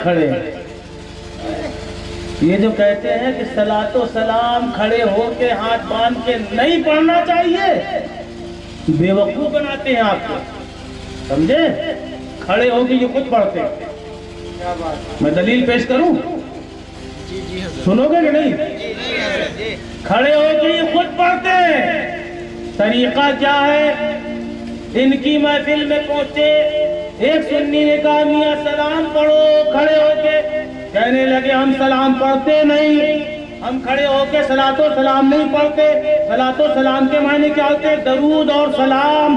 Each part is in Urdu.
کھڑے ہیں. یہ جو کہتے ہیں کہ صلاۃ و سلام کھڑے ہو کے ہاتھ باندھ کے نہیں پڑھنا چاہیے، بے وقوف بناتے ہیں آپ کو. سمجھے؟ کھڑے ہو کے یہ خود پڑھتے ہیں. میں دلیل پیش کروں؟ سنو گے کہ نہیں؟ کھڑے ہو کے یہ خود پڑھتے ہیں. طریقہ کیا ہے؟ ان کی محفل میں پہنچے، ایک سنی نے کہا میاں سلام پڑھو. کھڑے ہو کے کہنے لگے ہم سلام پڑھتے نہیں، ہم کھڑے ہو کے صلاۃ و سلام نہیں پڑھتے. صلاۃ و سلام کے معنی کیا ہوتے ہیں؟ درود اور سلام.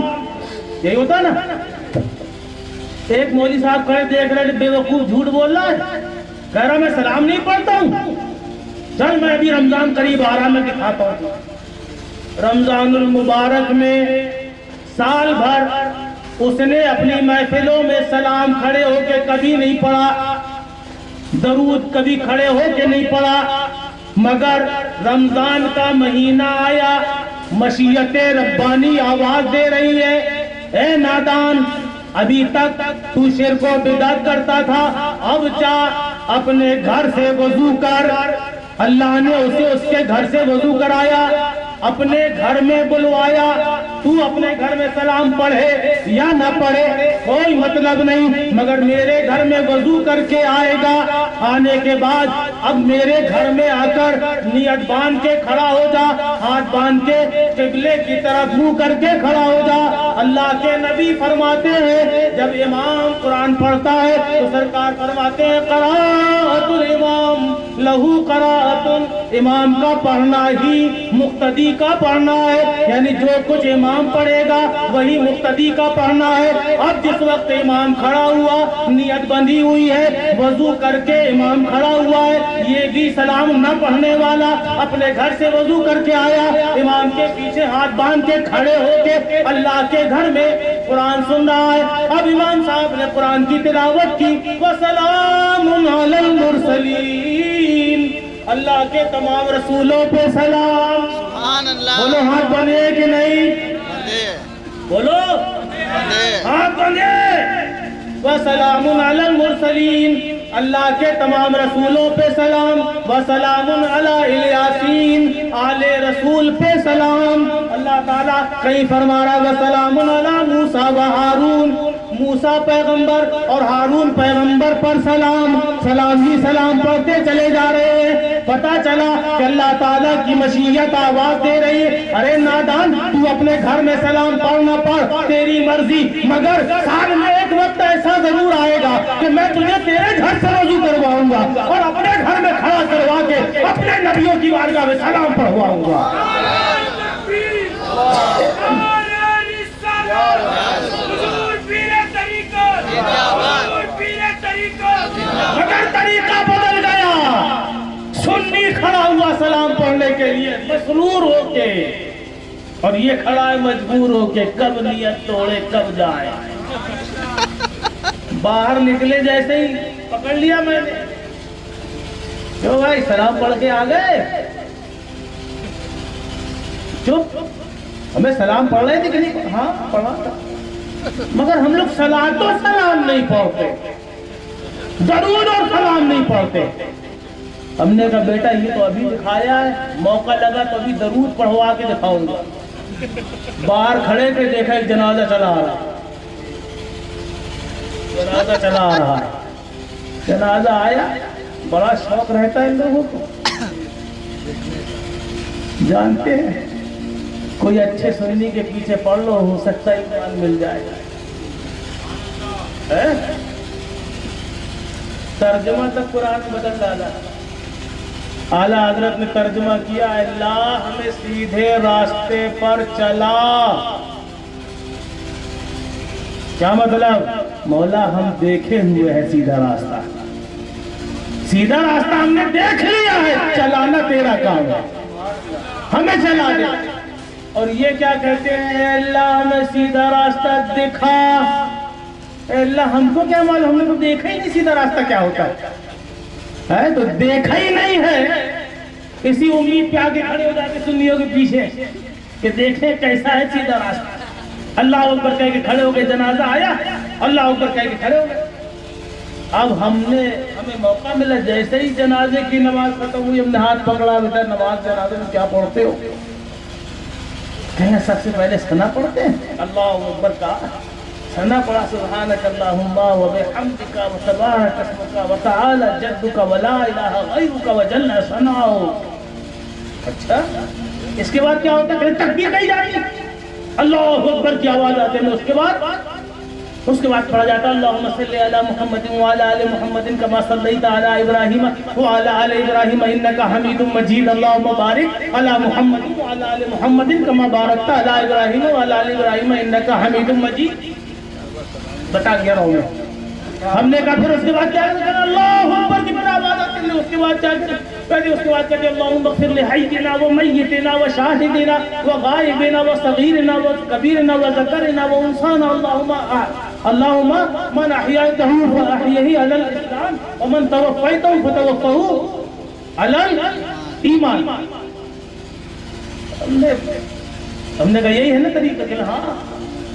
یہی ہوتا نا. ایک مولوی صاحب کھڑے دیکھ رہے بے وقوف جھوٹ بول رہا ہے، کہہ رہا میں سلام نہیں پڑھتا ہوں. چل میں ابھی رمضان قریب آ رہا، میں دکھاتا ہوں. رمضان المبارک میں سال بھر اس نے اپنی محفلوں میں سلام کھڑے ہو کے کبھی نہیں پڑھا، درود کبھی کھڑے ہو کے نہیں پڑھا. مگر رمضان کا مہینہ آیا، مشیت ربانی آواز دے رہی ہے، اے نادان، ابھی تک تو شرک و بدعت کرتا تھا، اب جا اپنے گھر سے وضو کر. اللہ نے اسے اس کے گھر سے وضو کرایا، اپنے گھر میں بلوایا. تو اپنے گھر میں سلام پڑھے یا نہ پڑھے کوئی مطلب نہیں، مگر میرے گھر میں وضو کر کے آئے گا. آنے کے بعد اب میرے گھر میں آ کر نیت باندھ کے کھڑا ہو جا، ہاتھ باندھ کے قبلے کی طرف منہ کر کے کھڑا ہو جا. اللہ کے نبی فرماتے ہیں جب امام قرآن پڑھتا ہے تو سرکار فرماتے ہیں قراءۃ الامام لہو قراءۃ، امام کا پڑھنا ہی مقتدی کا پڑھنا ہے، یعنی جو کچھ امام پڑھے گا وہی مقتدی کا پڑھنا ہے. اب جس وقت امام کھڑا ہوا، نیت بندھی ہوئی ہے، وضو کر کے امام کھڑا ہوا ہے، یہ بھی سلام نہ پڑھنے والا اپنے گھر سے وضو کر کے آیا، امام کے پیچھے ہاتھ باندھ کے کھڑے ہو کے اللہ کے گھر میں قرآن سن رہا ہے. اب امام صاحب نے قرآن کی تلاوت کی، وَسَلَامٌ عَلَى الْمُرْسَلِينَ، اللہ کے تمام رسولوں پہ سلام. بولو ہاتھ بنے کہ نہیں؟ بولو ہاتھ بنے. وَسَلَامٌ عَلَى الْمُرْسَلِينَ، اللہ کے تمام رسولوں پہ سلام. وَسَلَامٌ عَلَى الْيَاسِينَ، آل رسول پہ سلام. اللہ تعالیٰ کہیں فرما رہا وَسَلَامٌ عَلَى مُوسَىٰ وَهَارُونَ، موسیٰ پیغمبر اور ہارون پیغمبر پر سلام. سلام ہی سلام پڑھتے چلے جا رہے ہیں. پتا چلا کہ اللہ تعالیٰ کی مشیت آواز دے رہی ہے، ارے نادان تو اپنے گھر میں سلام پڑھنا پڑھ، تیری مرضی، مگر سال میں ایک وقت ایسا ضرور آئے گا کہ میں تجھے تیرے گھر سے وضو کرواؤں گا اور اپنے گھر میں کھڑا کروا کے اپنے نبیوں کی بارگاہ میں سلام پڑھواؤں گا. مگر طریقہ بدل گیا. سنی کھڑا ہوا سلام پڑھنے کے لیے مسرور ہو کے، اور یہ کھڑا ہے مجبور ہو کے، کب نیت توڑے کب جائے. باہر نکلے جیسے ہی پکڑ لیا میں نے، کیوں بھائی سلام پڑھ کے آ گئے؟ چپ، ہمیں سلام پڑھ رہے تھے کہ نہیں؟ ہاں پڑھا تھا، مگر ہم لوگ صلاۃ و سلام نہیں پڑھتے، درود اور سلام نہیں پڑھتے. ہم نے کہا بیٹا یہ تو ابھی دکھایا ہے، موقع لگا تو ابھی درود پڑھوا کے دکھاؤں گا. باہر کھڑے تھے، دیکھا ایک جنازہ چلا آ رہا ہے، جنازہ چلا آ رہا ہے. جنازہ آیا، بڑا شوق رہتا ہے ان لوگوں کو، جانتے ہیں کوئی اچھے سنی کے پیچھے پڑھ لو، ہو سکتا ہے ایمان مل جائے. ترجمہ تک قرآن بدل ڈالا. اعلیٰ حضرت نے ترجمہ کیا، اللہ ہمیں سیدھے راستے پر چلا. کیا مطلب؟ مولا ہم دیکھے ہوئے ہیں سیدھا راستہ، سیدھا راستہ ہم نے دیکھ لیا ہے، چلانا تیرا کام ہے، ہمیں چلا دے. اور یہ کیا کہتے ہیں؟ اے اللہ ہمیں سیدھا راستہ دکھا. اے اللہ ہم کو کیا معلوم، ہم نے تو دیکھا ہی نہیں سیدھا راستہ کیا ہوتا ہے، تو دیکھا ہی نہیں ہے. اسی امید پہ آگے کھڑے ہو جاتے سنیوں کے پیچھے کہ دیکھیں کیسا ہے سیدھا راستہ. اللہ اکبر کہہ کے کھڑے ہو گئے، جنازہ آیا، اللہ اکبر کہہ کے کھڑے ہو گئے. اب ہم نے ہمیں موقع ملا جیسے ہی جنازے کی نماز ختم ہوئی ہم نے ہاتھ پکڑا بیٹا نماز جنازے میں کیا پڑھتے ہو؟ کہیں سب سے پہلے ثنا پڑھتے ہیں اللہ اکبر کا ثنا پڑھا سبحانک اللہم و بحمدک و تبارک اسمک و تعالی جدک و لا الہ غیرک و جل ثناؤک۔ اچھا اس کے بعد کیا ہوتا ہے؟ تکبیر کہی جا رہی ہے اللہ اکبر کی آواز آتے ہیں، اس کے بعد پڑھا جاتا ہے اللہم صلی علی محمد وعلی آل محمد کما صلیت علی ابراہیم وعلی آل ابراہیم انک حمید مجید اللہم بارک علی محمد وعلی آل محمد کما بارکت علی ابراہیم وعلی آل ابراہیم انک حمید مجید۔ بتا گیا رہا ہوں میں۔ ہم نے کہا پھر اس کے بعد کیا کرنا؟ اللہ اکبر کی بڑا آواز آتی ہے۔ اس کے بعد کیا کرنا؟ پہلے اس کے بعد کہتے ہیں اللہم اغفر لحینا و میتنا و شاہدنا و غائبنا و صغیرنا و کبیرنا و ذکرنا و انسانا اللہم من احیائتہ فاحیہی علی الاسلام ومن توفیتہ فتوفہ علی الایمان۔ ہم نے کہا یہی ہے نا طریقہ کہ ہاں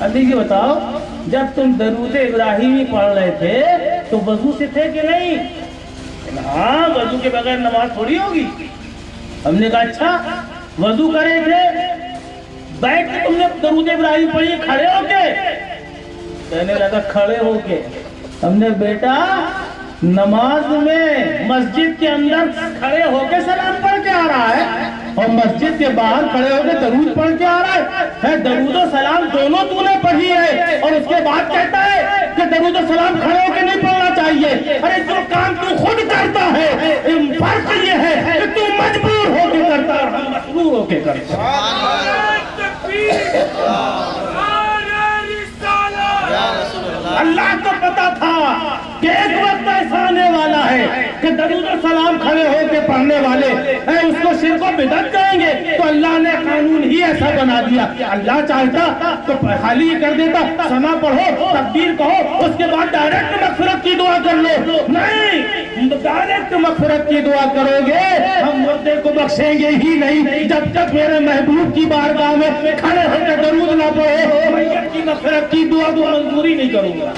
ابھی یہ بتاؤ جب تم درود ابراہیمی پڑھ رہے تھے تو وضو سے تھے کہ نہیں؟ ہاں وضو کے بغیر نماز تھوڑی ہوگی۔ ہم نے کہا اچھا وضو کرے تھے بیٹھ کے تم نے درود ابراہیم پڑھی کھڑے ہو کے؟ کہنے لگا کھڑے ہو کے۔ ہم نے بیٹا نماز میں مسجد کے اندر کھڑے ہو کے سلام پڑھ کے آ رہا ہے اور مسجد کے باہر کھڑے ہو کے درود پڑھ کے آ رہا ہے۔ درود و سلام دونوں تو نے پڑھی ہے اور اس کے بعد کہتا ہے کہ درود و سلام کھڑے ہو کے نہیں پڑھنا چاہیے۔ ارے جو کام تو خود کرتا ہے فرق یہ ہے کہ تو مجبور ہو کے کرتا ہے اور ہم مجبور ہو کے کرتا اللہ کو پتا تھا کہ ایک وقت ایسا آنے والا ہے کہ درود و سلام کھڑے ہو کے پڑھنے والے اس کو شرک و بدعت کہیں گے، تو اللہ نے قانون ہی ایسا بنا دیا۔ اللہ چاہتا تو خالی کر دیتا ثنا پڑھو تکبیر کہو اس کے بعد ڈائریکٹ مغفرت کی دعا کر لو، نہیں ڈائریکٹ مغفرت کی دعا کرو گے ہم مردے کو بخشیں گے ہی نہیں جب تک میرے محبوب کی بارگاہ میں کھڑے ہو کے درود نہ پڑھو، میت کی مغفرت کی دعا کو منظوری نہیں کروں گا۔